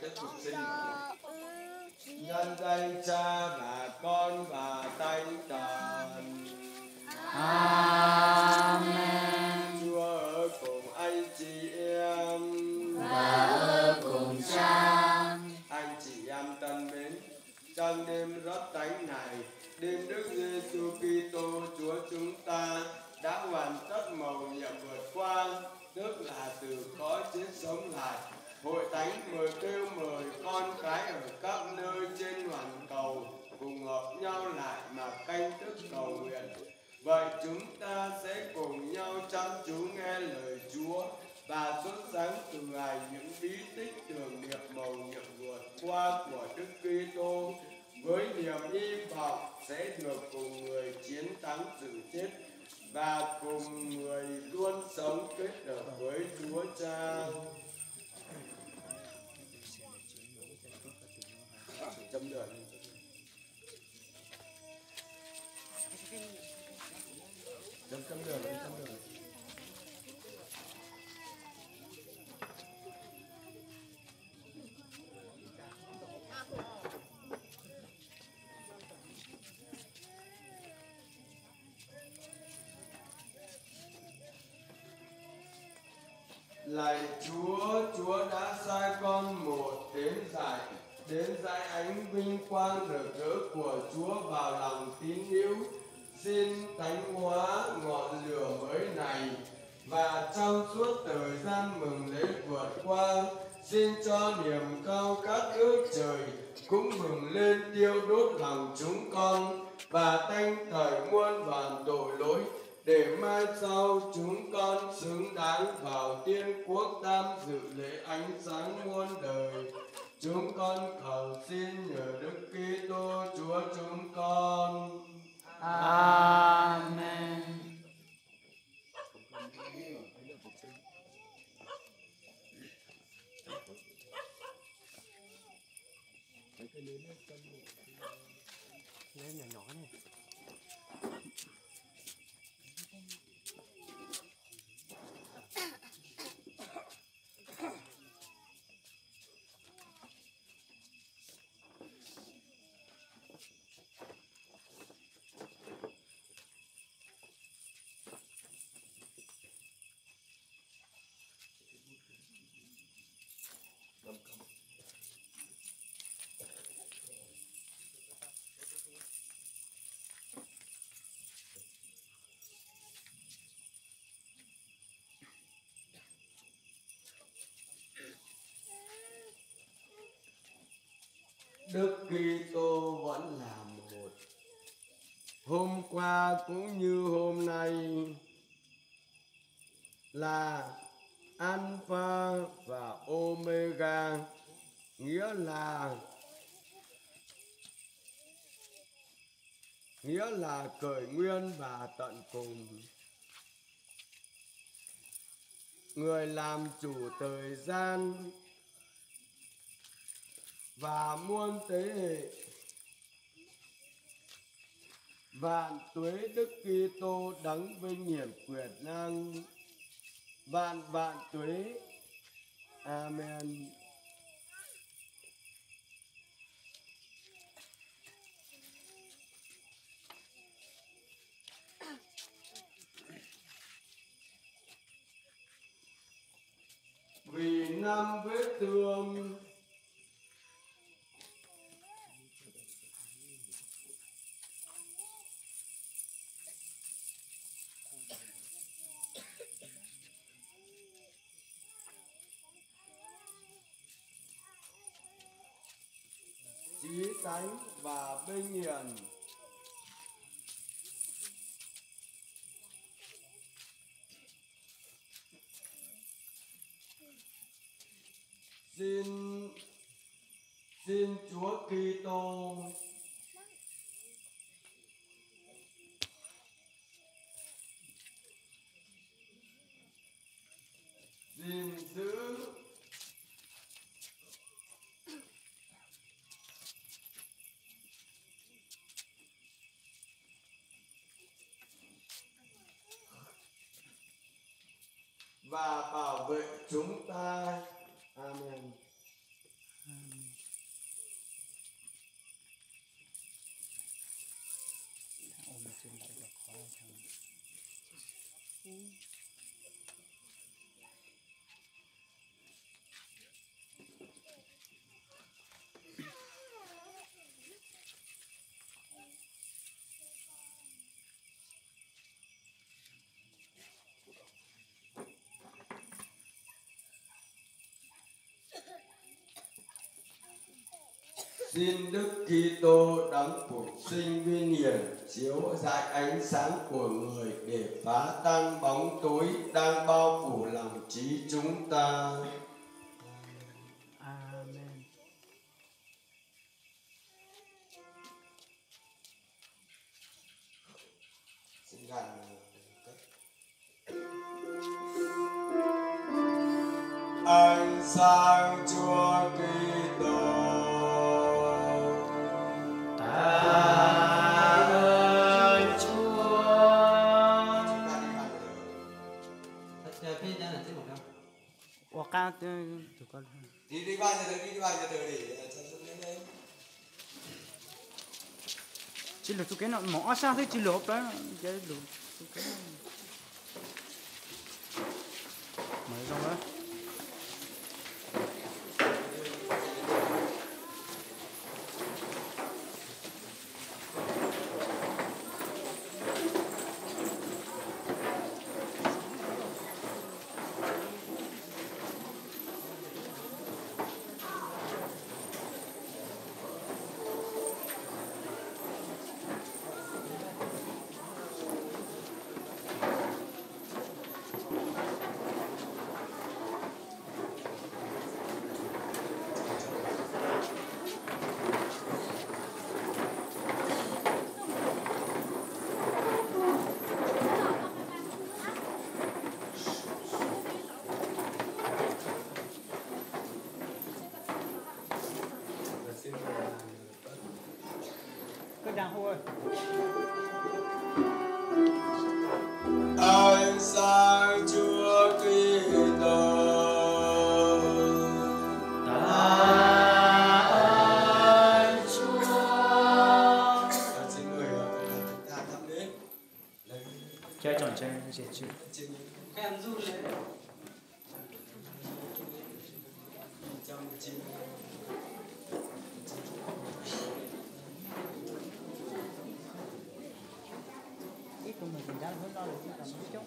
chất dục sinh. Nhân danh Cha và Con và Thánh Thần. Amen. Chúa ở cùng anh chị em Và ở cùng Cha. Anh chị em thân mến, trong đêm rất thánh này, đêm Đức Giêsu Kitô Chúa chúng ta đã hoàn tất mầu nhiệm vượt qua, tức là từ cõi chết sống lại. Hội thánh mời kêu mời con cái ở các nơi trên hoàn cầu cùng hợp nhau lại mà canh thức cầu nguyện. Vậy chúng ta sẽ cùng nhau chăm chú nghe lời Chúa và xuất sáng từ hành những bí tích tưởng niệm mầu nhiệm vượt qua của Đức Kitô với niềm hy vọng sẽ được cùng người chiến thắng sự chết và cùng người luôn sống kết hợp với Chúa Cha. Chấm được. Chấm được. Lạy Chúa, Chúa đã sai con một đến dạy ánh vinh quang rực rỡ của Chúa vào lòng tín hữu. Xin thánh hóa ngọn lửa mới này và trong suốt thời gian mừng lễ vượt qua, xin cho niềm cao khát ước trời cũng bừng lên thiêu đốt lòng chúng con và thanh tẩy muôn vàn tội lỗi, để mai sau chúng con xứng đáng vào thiên quốc tham dự lễ ánh sáng muôn đời. Chúng con cầu xin nhờ Đức Kitô Chúa chúng con. Amen. Nhỏ này. Đức Kitô vẫn là một, hôm qua cũng như hôm nay, là Alpha và Omega, nghĩa là khởi nguyên và tận cùng. Người làm chủ thời gian và muôn thế hệ. Vạn tuế Đức Kitô đấng vinh hiển quyền năng. Vạn tuế. Amen. Vì năm vết thương chí thánh và vinh hiển, xin Chúa Kitô gìn giữ và bảo vệ chúng ta. Amen. Xin Đức Kitô đấng phục sinh vinh hiển chiếu rọi ánh sáng của người để phá tan bóng tối đang bao phủ lòng trí chúng ta. Amen. Xin gàn ánh sáng Chúa Kitô. Ta ơn Chúa. Hoặc ca tụi con Đi ba giờ từ để cho lên lên. chỉ là tụi cái nó mỏ sao thế chỉ lốp đó cái lốp tụi cái mới xong đó. Đang hôi. Ánh sáng Chúa Kitô. Ta ơn Chúa. Xin mời chúng ta thắp nến. Chơi tròn chơi dễ chịu. Em run đấy. Trong chim. Ít của mình ra hơn đó là chỉ cần một chút.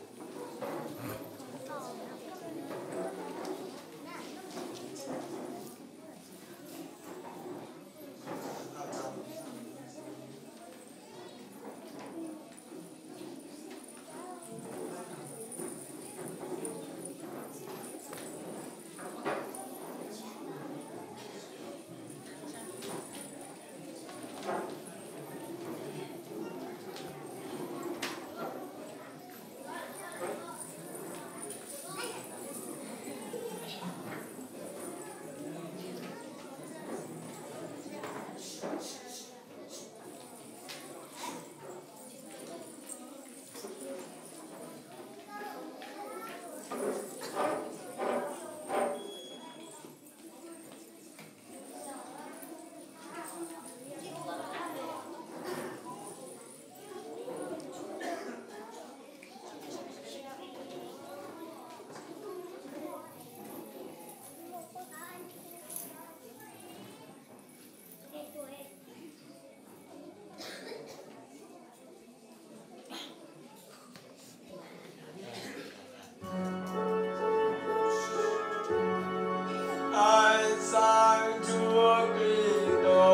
Ánh sáng Chúa Kitô.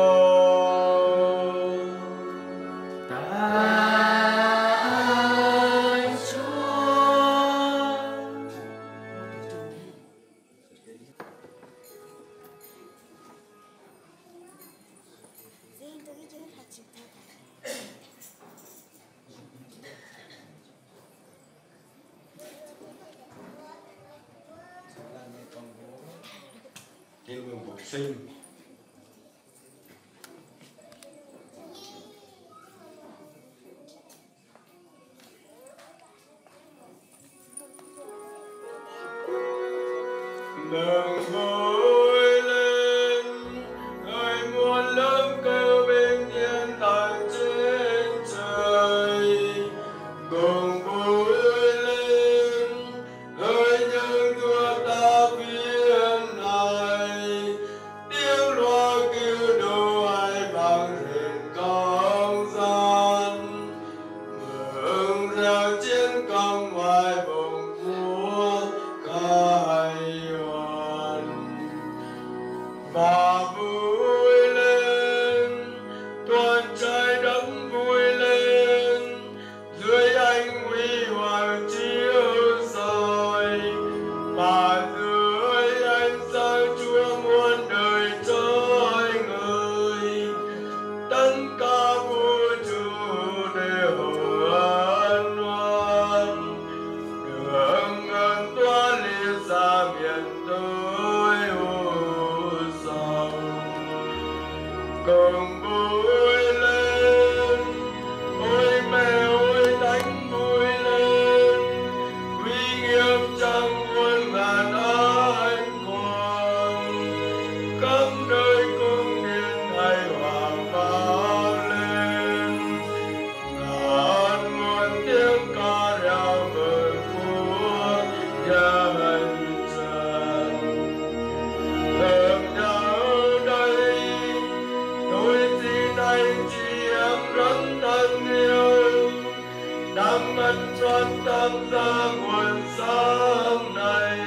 Ta ơn Chúa. Thiên đường phục sinh. Mừng vui lên, người muôn lớp kêu bình yên tại trên trời. Cùng vui lên. dân ca vui chủ để hân hoan đường ơn toa ly xa miền tối u sầu cùng vui lên ôi mẹ ôi thánh vui lên uy nghiêm trong muôn ngàn ánh quang khắp nơi cung điện hài hòa vang lên ngàn muôn tiếng ca reo mừng của nhân trần hợp nhau đây đôi xin anh chị em rất thân yêu đang mất choáng tâm ra nguồn sáng này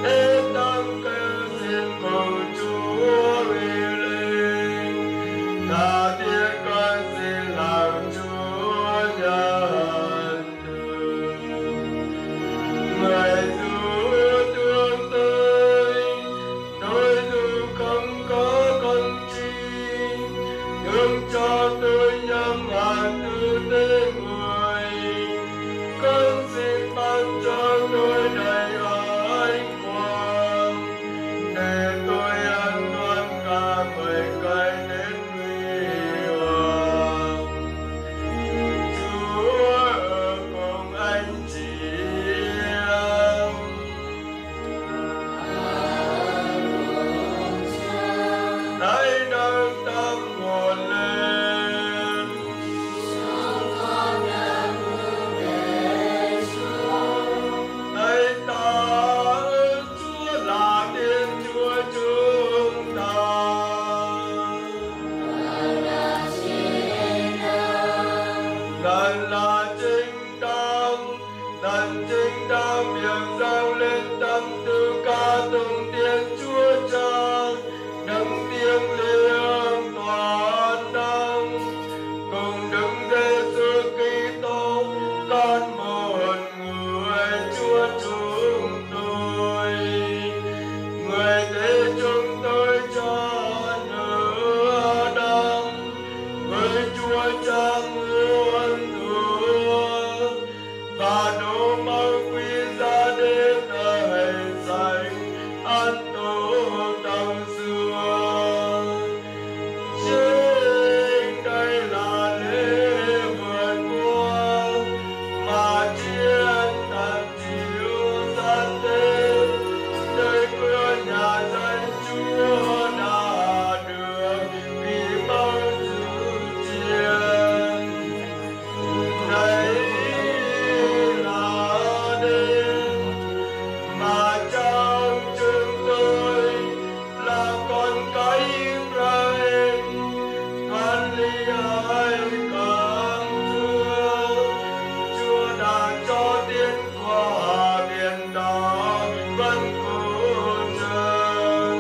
hết tâm kêu xin cùng Chúa uy linh ta thiết con xin làm Chúa nhận được người dù thương tôi tôi dù không có con chi nhưng cho tôi nhắm hạt tư tế người con xin ban cho tôi đầy ánh quang để tôi an toàn cả mười cái đến huy hoàng Chúa ở cùng anh chị em hãy nâng tâm hồn lên hãy ta ơn Chúa là Thiên Chúa chúng ta Thần là chính đáng miệng dâng lên tâm tư ca tụng tiếng Chúa Cha nâng tiếng liêng toàn năng cùng đứng Giêsu Kitô con một người Chúa chúng tôi người thế chúng tôi cho nửa năm với Chúa Cha muôn thuở và đổ máu quý giá đến đời sanh an tổ tâm xưa chính đây là lễ vượt qua mà chiến thần chịu gian tên nơi cửa nhà dân Chúa đã được vì máu giữ chiến đây là đêm mà trong chúng tôi là con cái Israel con ly ai càng thương Chúa đã cho tiên qua biển đỏ vẫn cố chân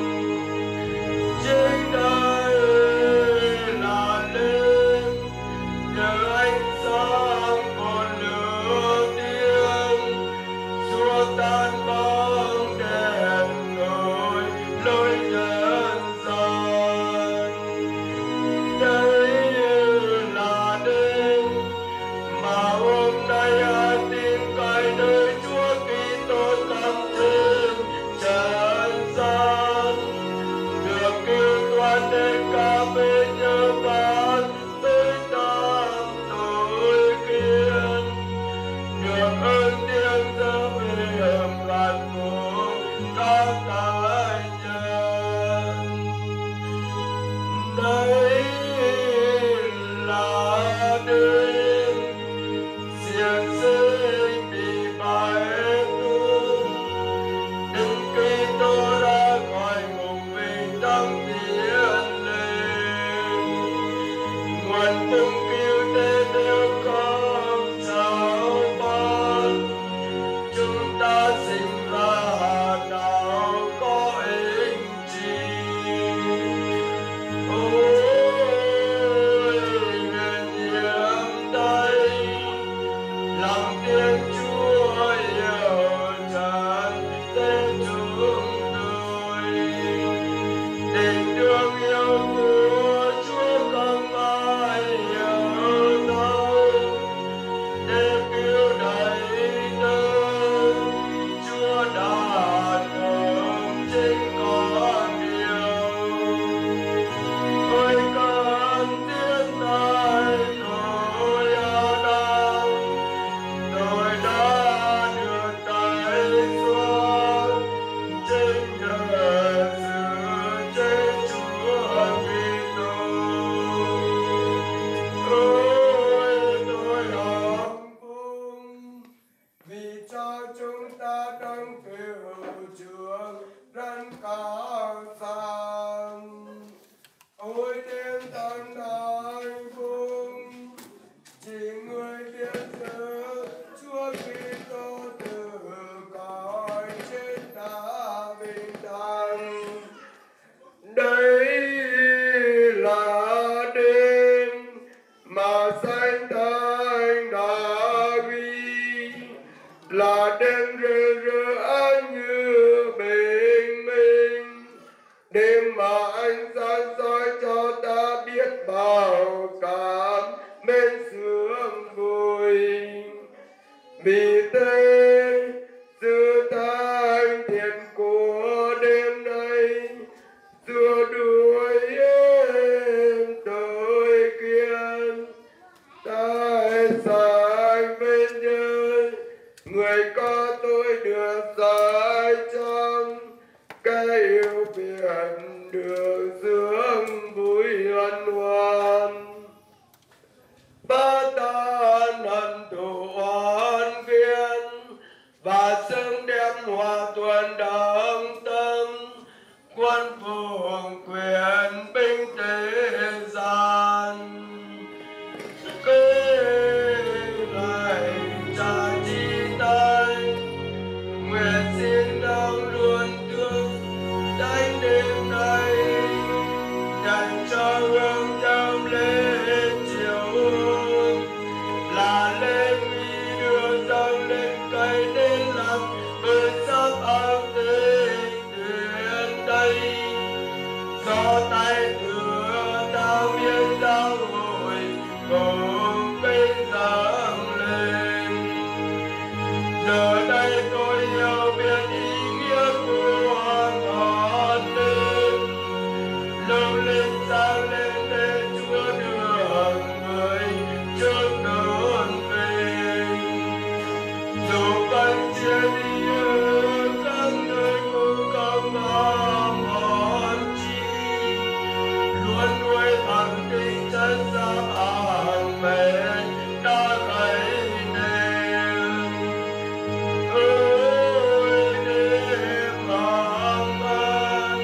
chính đây là đêm nhờ ánh sáng còn lửa tiếng xua tan bóng đèn ngồi lối nhân gian đây là đêm mà hôm nay anh tin cậy nơi Chúa Kitô cầm trên trần gian được kêu toàn đến cả bên nhớ ván tới tâm tội kiên được ơn tiếng giơ về hầm gạt của các tài nhân đây là đêm xiềng xích bị bãi tung Đức Kitô ra khỏi ngục vinh tăng tiến lên nguồn cung cứu thế nếu không sao ban chúng ta sinh ra hạt nào có ích chi ôi nguyện nhiệm đây lòng tiếng Chúa yêu tràn tên chúng tôi tình thương yêu của Chúa không đem tận đại cùng chỉ người biết giữ Chúa Kitô từ cõi chết đã bình thản. Đây là đêm mà Thánh Thánh đã ghi, là đêm rực rỡ như bình minh, đêm mà ánh sáng soi cho ta biết bao cảm mến sướng vui. Vì thế sự thánh thiện của đêm nay xua đuổi em tội kiên. Tại sáng bên nhớ người có tôi được giải trong cái yêu biển được sướng vui hân hoan. Ba tan hận thù oan viên và xứng đem hòa thuận đồng tâm, quân phụng quyền binh thế gian. Lại cha chi tay nguyện xin ông luôn thương đánh đêm nay, dành cho hương thơm lên chiều là lễ nguy đưa dâng lên cây đến làm người sắp áo tình tuyến đây. Do tay thừa ta miên giáo hội cùng kinh dâng lên. Giờ đây tôi hiểu biết ý nghĩa của ngọn đêm, lung linh sáng lên để Chúa đưa người trước đón về. Dù vẫn chia đi ở các nơi cũng không mong mỏi chi, luôn nuôi bằng tinh chất giáp an mến đã gây nên. Ơi đêm mong ơn,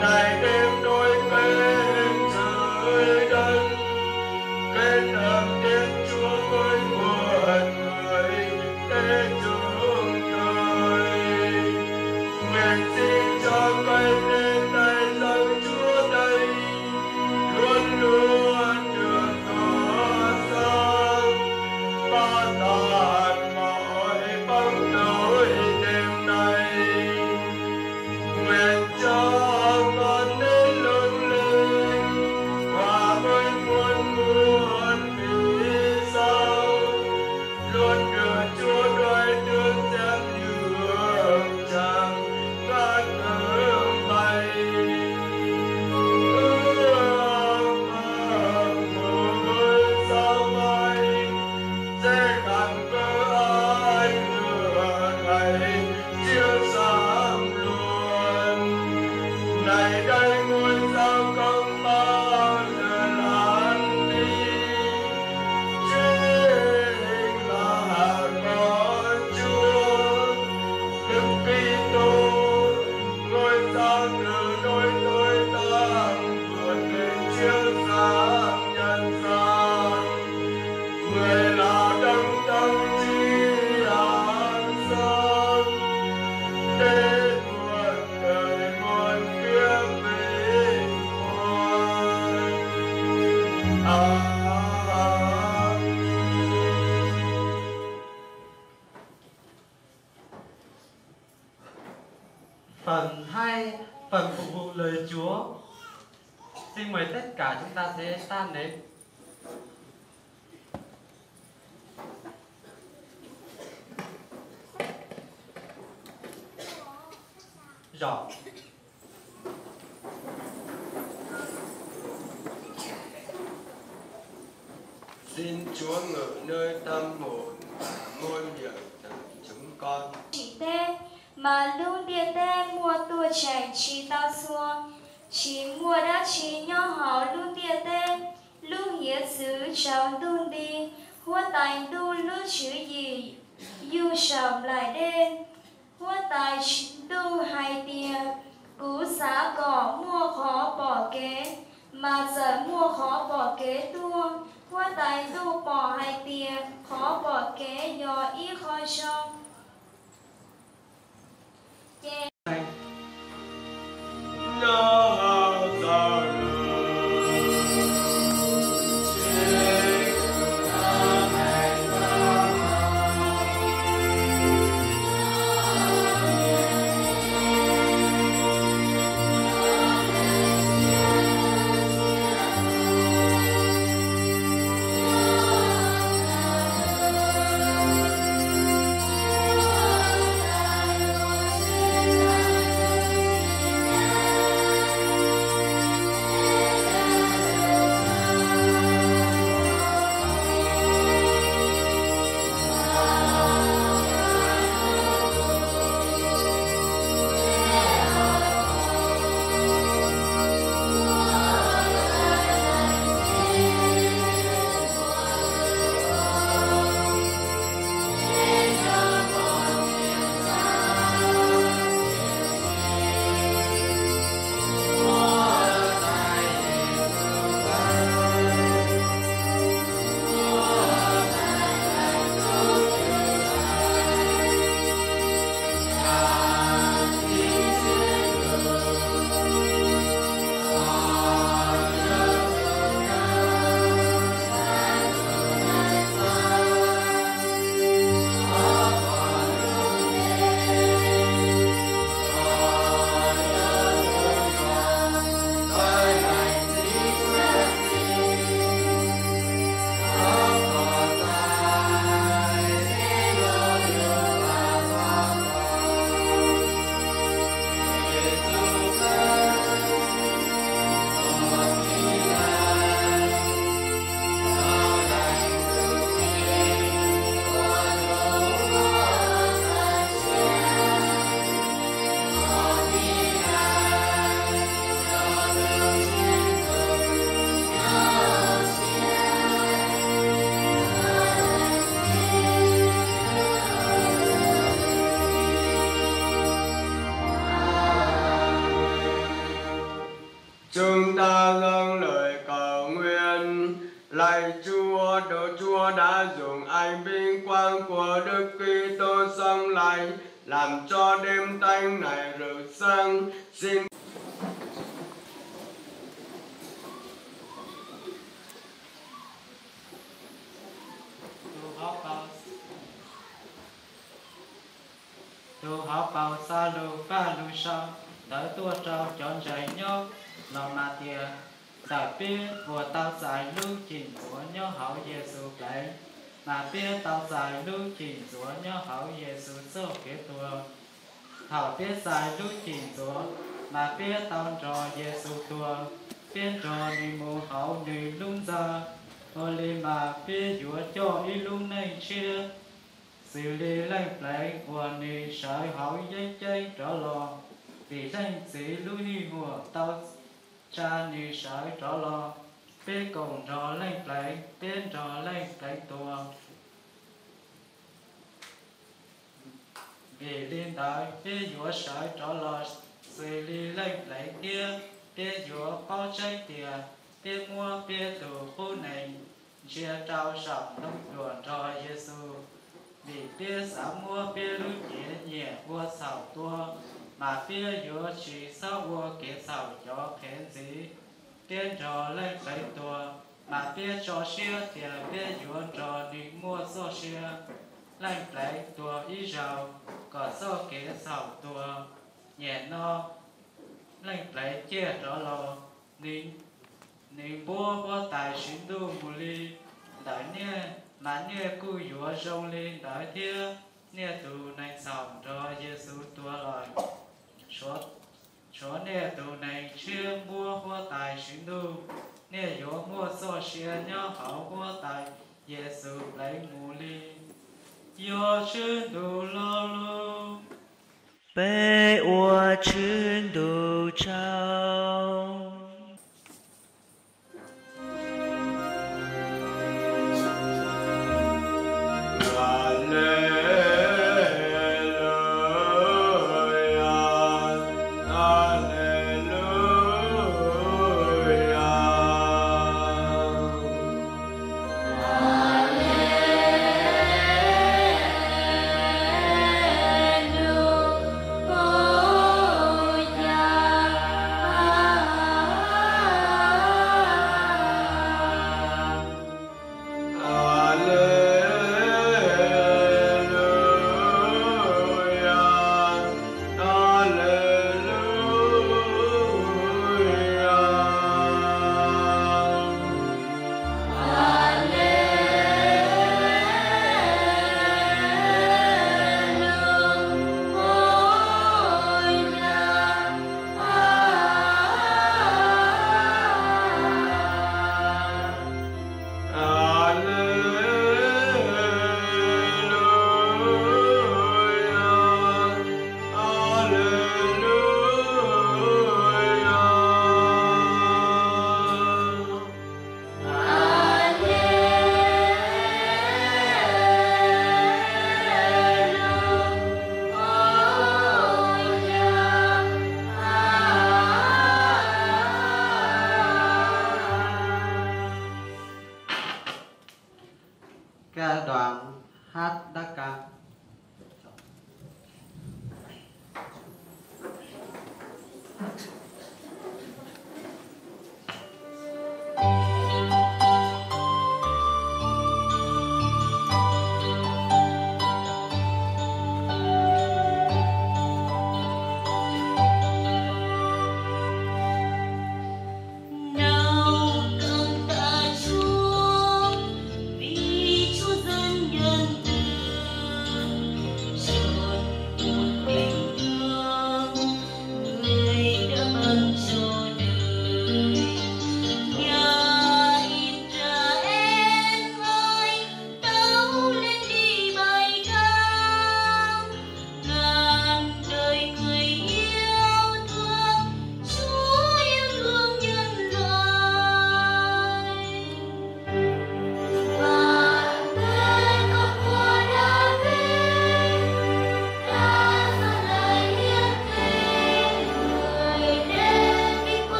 này đêm đôi bên trời đất, kết hợp Thiên Chúa với muôn người để chúng tôi. Nguyện xin cho cây nên tay dâng Chúa đây luôn luôn được tỏa sáng, phá tan mọi bóng tối đêm nay. Nguyện cho ngọn nến lung linh hòa với muôn muôn vì sao, luôn được Chúa đôi nước xem như hương tràm ngát hương bay. Một sao mai sẽ gắn với ai lửa ngày chiếu sáng luôn. Này đây ngôi sao không bao giờ lan đi, chính là con Chúa Đức Kitô, ngôi sao từ nỗi tối tăm vượt lên chiếu sáng nhân gian. Người là đấng tâm trí an sáng, để muôn đời muôn kiếp vinh quang. Phần 2, phần phục vụ lời Chúa. Xin mời tất cả chúng ta sẽ tan đến. Rồi. Xin Chúa ngự nơi tâm hồn và môi miệng của chúng con. Chỉ tên mà luôn địa tên mua tua chảy chỉ tao xua, chỉ mua đã chỉ nhỏ họ luôn địa tên, luôn hiến xứ trong đun đi, hoa tài đun lúc chữ gì, yêu sầm lại đen, hoa tài đu hai tia, cú xá cỏ mua khó bỏ kế, mà giờ mua khó bỏ kế tua qua tay tu bỏ hai tiền khó bỏ kế do ý khỏi trong Chúng ta dâng lời cầu nguyện. Lạy Chúa, Đức Chúa đã dùng ánh vinh quang của Đức Kitô sống lại, làm cho đêm tanh này rực sáng. Xin tu học bảo xa lưu pha lưu sau đỡ tua trâu chọn dạy nhau nó mà tiền giải biết của tao giải lưu trình của nhau hậu Giêsu lấy mà biết tao giải lưu trình của nhau hậu Giêsu sâu kế tua thảo biết giải lưu trình của mà biết tao trò Giêsu tua biết trò đi mù hậu đi luôn ra hồi li mà biết dũa cho ý luôn này chia xử lý lãnh lại của ni sợi hỏi dây chơi trở lo vì danh sĩ lui hùa tao cha ni sợi trở lo bên cùng trò lãnh lại bên trò lãnh lại tua vì liên đại bên dũa sợi trở lo xử lý lãnh lại kia bên dũa bao trái tiền bên mua bên từ khu này chia trao sẵn nông đùa cho Giêsu vì bia xã mua bia lúc nhẹ nhẹ vua xào tua mà bia vừa chỉ sao vua kế xào cho khen gì tiên trò lên phải tua mà bia cho xia thì bia vừa trò đi mua số xia lên phải tua ý giàu có số kế xào tua nhẹ no lên phải chia trò lo nín bua tài sinh đu mù li đại nè mà nè cú dúa rong lên đại thia nè tù này sòng cho Giêsu tua lời số nè tù này chưa mua hoa tài sinh đu nè dúa mua so xia nhau hậu hoa tài Giêsu lấy mù li yo chân đủ lo lu被我真都照。Ca đoàn hát đắc ca.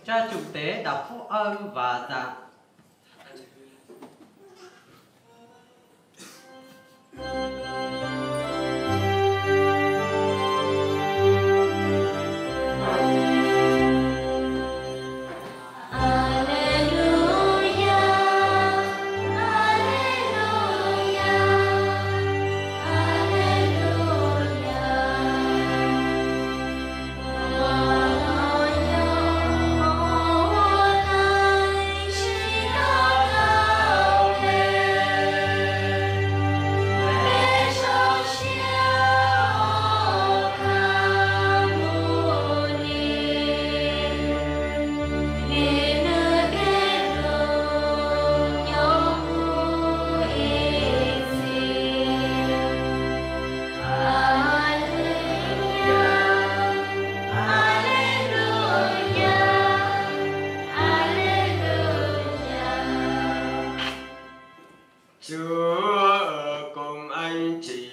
Cha chủ tế đọc phúc ơn và dạ. Chúa ở cùng anh chị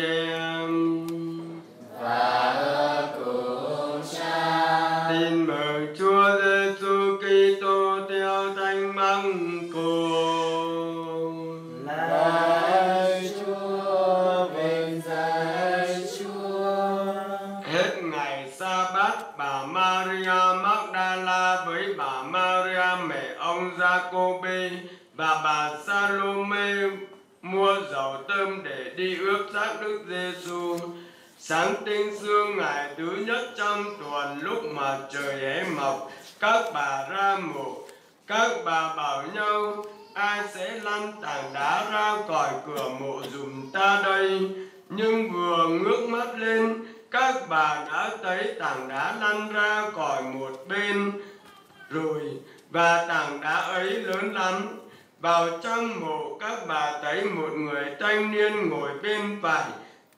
em và ở cùng Cha. Tin mừng Chúa Giêsu Kitô theo Thánh Marco. Lạy Chúa, vinh danh Chúa. Hết ngày Sa-bát, bà Maria mắc Jacobe và bà Salome mua dầu thơm để đi ướp xác Đức Giêsu. Sáng tinh sương ngày thứ nhất trong tuần, lúc mà trời hé mọc, các bà ra mộ. Các bà bảo nhau: ai sẽ lăn tảng đá ra khỏi cửa mộ giùm ta đây? Nhưng vừa ngước mắt lên, các bà đã thấy tảng đá lăn ra khỏi một bên rồi, và tảng đá ấy lớn lắm. Vào trong mộ, các bà thấy một người thanh niên ngồi bên phải,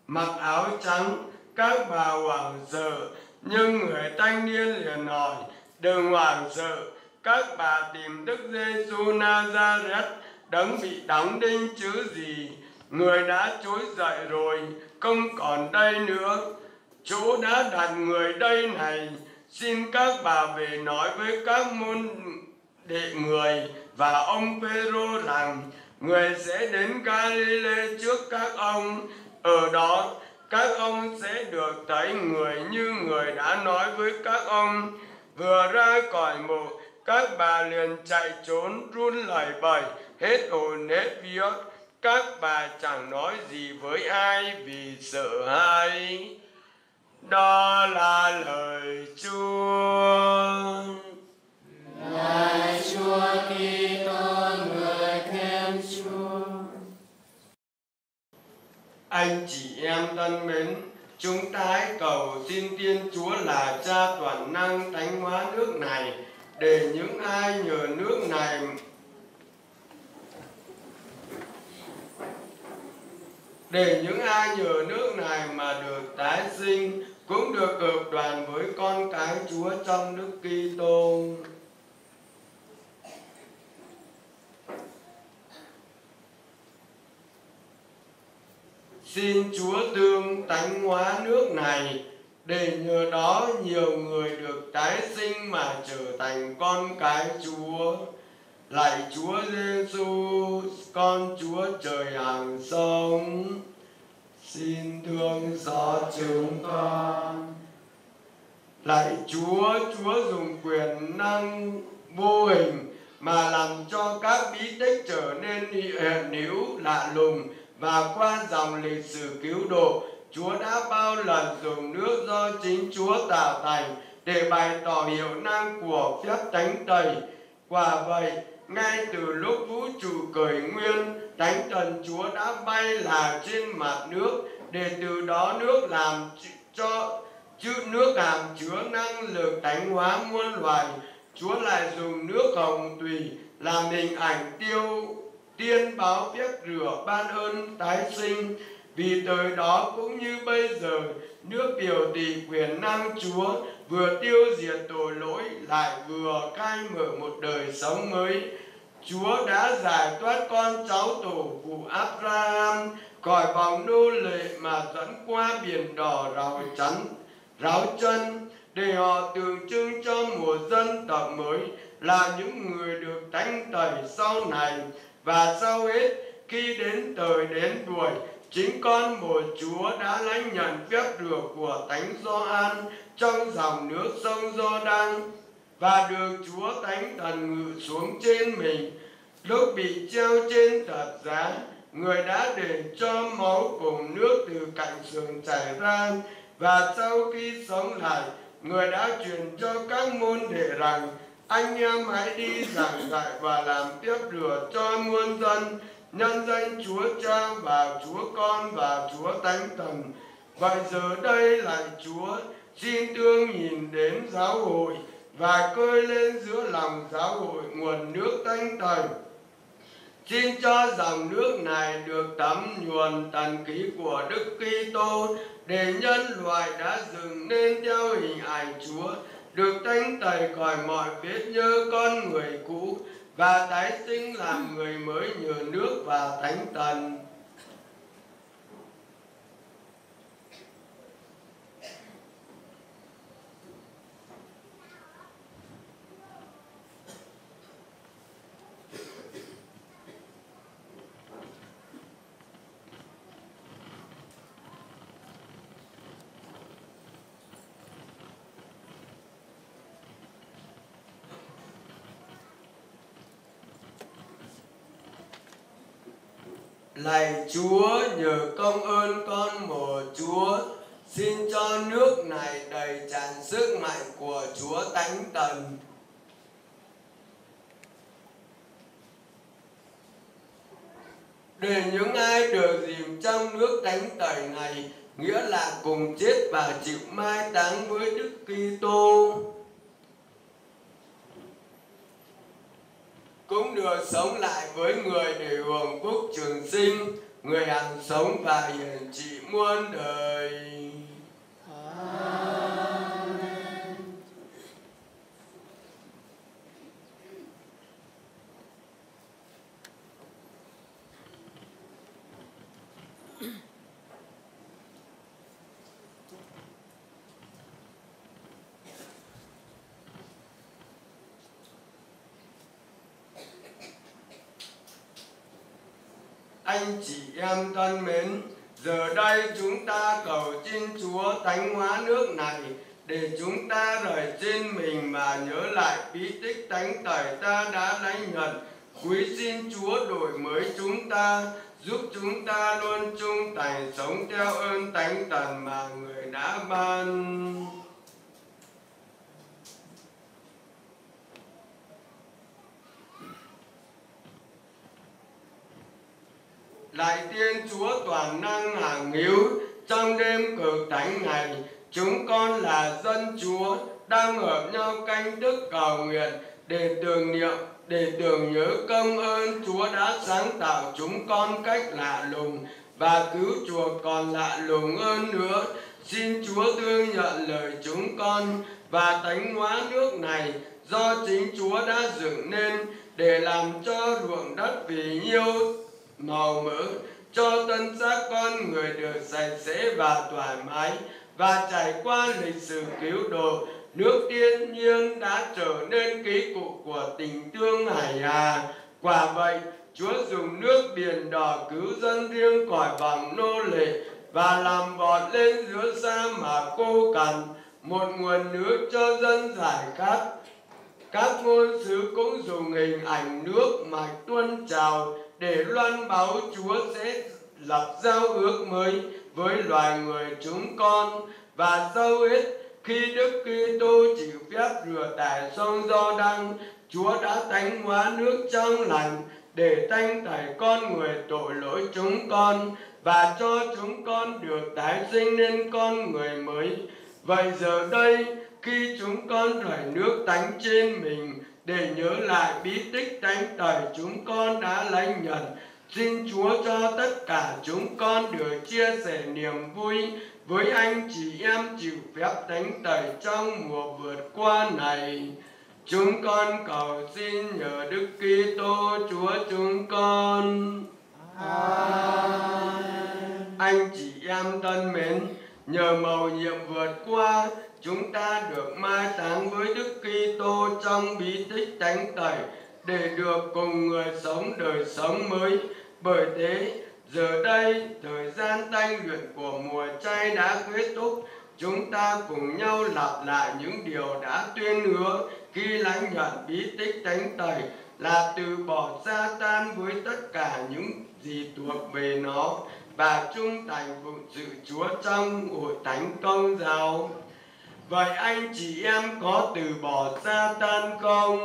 mặc áo trắng. Các bà hoảng sợ, nhưng người thanh niên liền hỏi: đừng hoảng sợ, các bà tìm Đức Giêsu Nazareth, đấng bị đóng đinh chứ gì. Người đã trỗi dậy rồi, không còn đây nữa. Chỗ đã đặt người đây này. Xin các bà về nói với các môn đệ người và ông Phêrô rằng người sẽ đến Galilee trước các ông. Ở đó các ông sẽ được thấy người như người đã nói với các ông. Vừa ra khỏi mộ, các bà liền chạy trốn run lẩy bẩy, hết hồn hết vía. Các bà chẳng nói gì với ai vì sợ hãi. Đó là lời Chúa. Lạy Chúa Kitô, người khen Chúa. Anh chị em thân mến, chúng ta hãy cầu xin Thiên Chúa là Cha toàn năng thánh hóa nước này, để những ai nhờ nước này mà được tái sinh cũng được hợp đoàn với con cái Chúa trong Đức Kitô. Xin Chúa thương thánh hóa nước này, để nhờ đó nhiều người được tái sinh mà trở thành con cái Chúa. Lạy Chúa Giêsu, con Chúa trời hàng sống, xin thương xót chúng con. Lạy Chúa, Chúa dùng quyền năng vô hình mà làm cho các bí tích trở nên hiện hữu lạ lùng, và qua dòng lịch sử cứu độ, Chúa đã bao lần dùng nước do chính Chúa tạo thành để bày tỏ hiệu năng của phép thánh tẩy. Quả vậy, ngay từ lúc vũ trụ khởi nguyên, Thánh Thần Chúa đã bay là trên mặt nước, để từ đó nước làm cho nước hàm chứa năng lực thánh hóa muôn loài. Chúa lại dùng nước hồng thủy làm hình ảnh tiên báo phép rửa ban ơn tái sinh. Vì thời đó cũng như bây giờ, nước biểu thị quyền năng Chúa vừa tiêu diệt tội lỗi lại vừa khai mở một đời sống mới. Chúa đã giải thoát con cháu tổ phụ Abraham khỏi vòng nô lệ mà dẫn qua biển đỏ ráo chân, để họ tượng trưng cho một dân tộc mới là những người được thánh tẩy sau này. Và sau hết, khi đến thời đến đuổi, chính con một Chúa đã lãnh nhận phép rửa của Thánh Gioan trong dòng nước sông Giô-đăng, và được Chúa Thánh Thần ngự xuống trên mình. Lúc bị treo trên thập giá, người đã để cho máu cùng nước từ cạnh sườn chảy ra, và sau khi sống lại, người đã truyền cho các môn đệ rằng: anh em hãy đi giảng dạy và làm phép rửa cho muôn dân, nhân danh Chúa Cha và Chúa Con và Chúa Thánh Thần. Vậy giờ đây lạy Chúa, xin thương nhìn đến giáo hội và khơi lên giữa lòng giáo hội nguồn nước thánh thần. Xin cho dòng nước này được thấm nhuần thần khí của Đức Kitô, để nhân loại đã dựng nên theo hình ảnh Chúa được thánh tẩy khỏi mọi vết nhơ con người cũ và tái sinh làm người mới nhờ nước và Thánh Thần. Lạy Chúa, nhờ công ơn con một Chúa, xin cho nước này đầy tràn sức mạnh của Chúa Thánh Thần. Để những ai được dìm trong nước thánh tẩy này, nghĩa là cùng chết và chịu mai táng với Đức Kitô, cũng được sống lại với người để hưởng phúc trường sinh, người hằng sống và hiển trị muôn đời. Anh chị em thân mến, giờ đây chúng ta cầu xin Chúa thánh hóa nước này để chúng ta rời trên mình mà nhớ lại bí tích thánh tẩy ta đã lãnh nhận. Quý xin Chúa đổi mới chúng ta, giúp chúng ta luôn trung thành sống theo ơn thánh thần mà người đã ban. Lạy Thiên Chúa toàn năng hàng hiếu, trong đêm cực thánh này, chúng con là dân Chúa đang hợp nhau canh đức cầu nguyện để tưởng nhớ công ơn Chúa đã sáng tạo chúng con cách lạ lùng và cứu chuộc còn lạ lùng hơn nữa. Xin Chúa thương nhận lời chúng con và thánh hóa nước này do chính Chúa đã dựng nên để làm cho ruộng đất vì nhiêu màu mỡ, cho thân xác con người được sạch sẽ và thoải mái, và trải qua lịch sử cứu độ, nước thiên nhiên đã trở nên ký cụ của tình thương hải hà. Quả vậy, Chúa dùng nước biển đỏ cứu dân riêng khỏi vòng nô lệ và làm vọt lên giữa sa mạc khô cằn một nguồn nước cho dân giải khát. Các ngôn sứ cũng dùng hình ảnh nước mạch tuôn trào để loan báo Chúa sẽ lập giao ước mới với loài người chúng con. Và sau hết, khi Đức Kitô chịu phép rửa tại sông Giô-đăng, Chúa đã thánh hóa nước trong lành để thanh tẩy con người tội lỗi chúng con và cho chúng con được tái sinh nên con người mới. Vậy giờ đây, khi chúng con rải nước thánh trên mình để nhớ lại bí tích thánh tẩy chúng con đã lãnh nhận, xin Chúa cho tất cả chúng con được chia sẻ niềm vui với anh chị em chịu phép thánh tẩy trong mùa vượt qua này. Chúng con cầu xin nhờ Đức Kitô Chúa chúng con. Anh chị em thân mến, nhờ mầu nhiệm vượt qua, chúng ta được mai táng với Đức Kitô trong bí tích thánh tẩy để được cùng người sống đời sống mới. Bởi thế, giờ đây, thời gian tanh luyện của mùa chay đã kết thúc, chúng ta cùng nhau lặp lại những điều đã tuyên hứa khi lãnh nhận bí tích thánh tẩy, là từ bỏ Sa-tan với tất cả những gì thuộc về nó và trung thành phụng sự Chúa trong hội thánh Công giáo. Vậy anh chị em có từ bỏ Sa-tan không?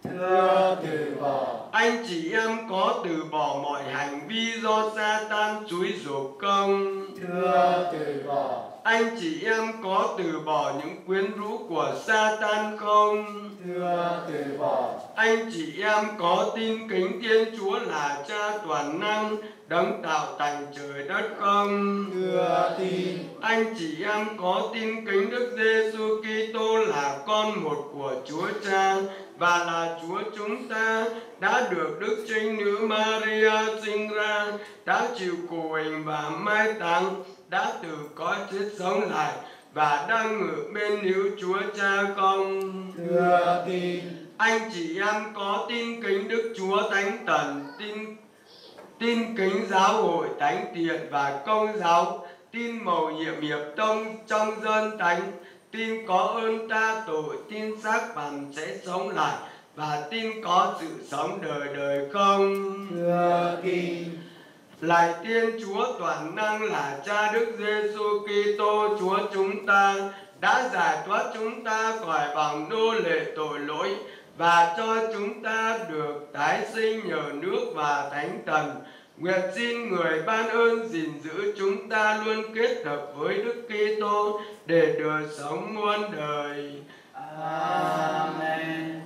Thưa, từ bỏ. Anh chị em có từ bỏ mọi hành vi do Sa-tan xúi giục không? Thưa, từ bỏ. Anh chị em có từ bỏ những quyến rũ của Sa-tan không? Thưa, từ bỏ. Anh chị em có tin kính Thiên Chúa là Cha toàn năng, đấng tạo thành trời đất không? Thưa, tin. Anh chị em có tin kính Đức Giêsu Kitô là con một của Chúa Cha và là Chúa chúng ta, đã được Đức Trinh Nữ Maria sinh ra, đã chịu cụ hình và mai táng, đã từ cõi chết sống lại và đang ngự bên hữu Chúa Cha không? Thưa, tin. Anh chị em có tin kính Đức Chúa Thánh Thần, tin kính giáo hội thánh thiện và công giáo, tin mầu nhiệm hiệp tông trong dân thánh, tin có ơn tha tội, tin xác phàm sẽ sống lại và tin có sự sống đời đời không? Thưa, tin. Lạy Thiên Chúa toàn năng là Cha Đức Giêsu Kitô Chúa chúng ta đã giải thoát chúng ta khỏi vòng nô lệ tội lỗi và cho chúng ta được tái sinh nhờ nước và Thánh Thần. Nguyện xin người ban ơn gìn giữ chúng ta luôn kết hợp với Đức Kitô để đời sống muôn đời. Amen.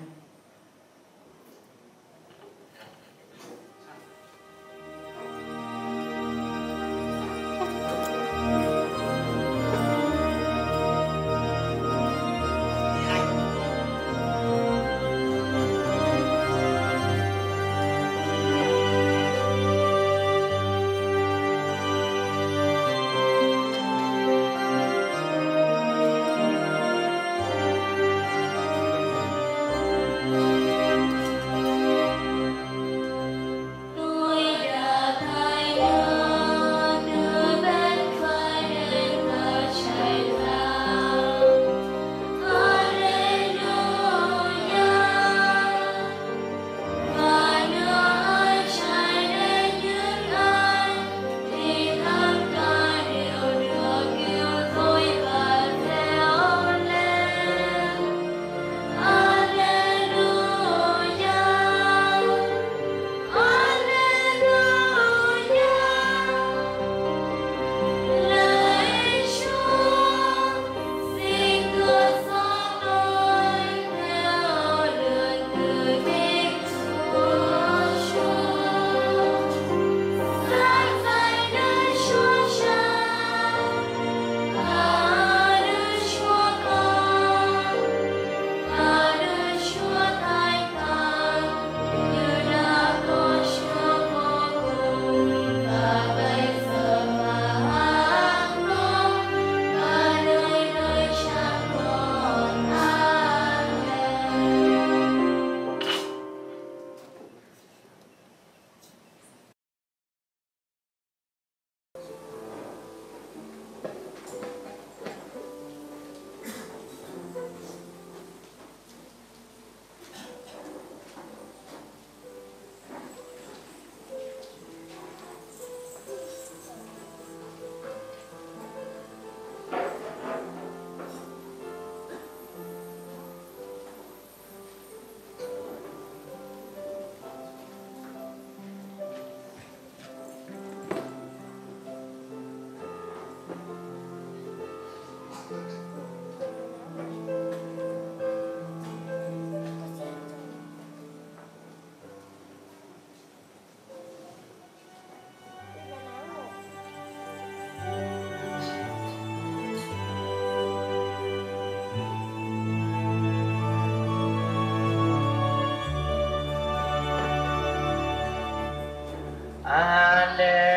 Alleluia,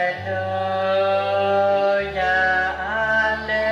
alleluia.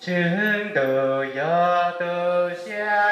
chứng từ do từ xa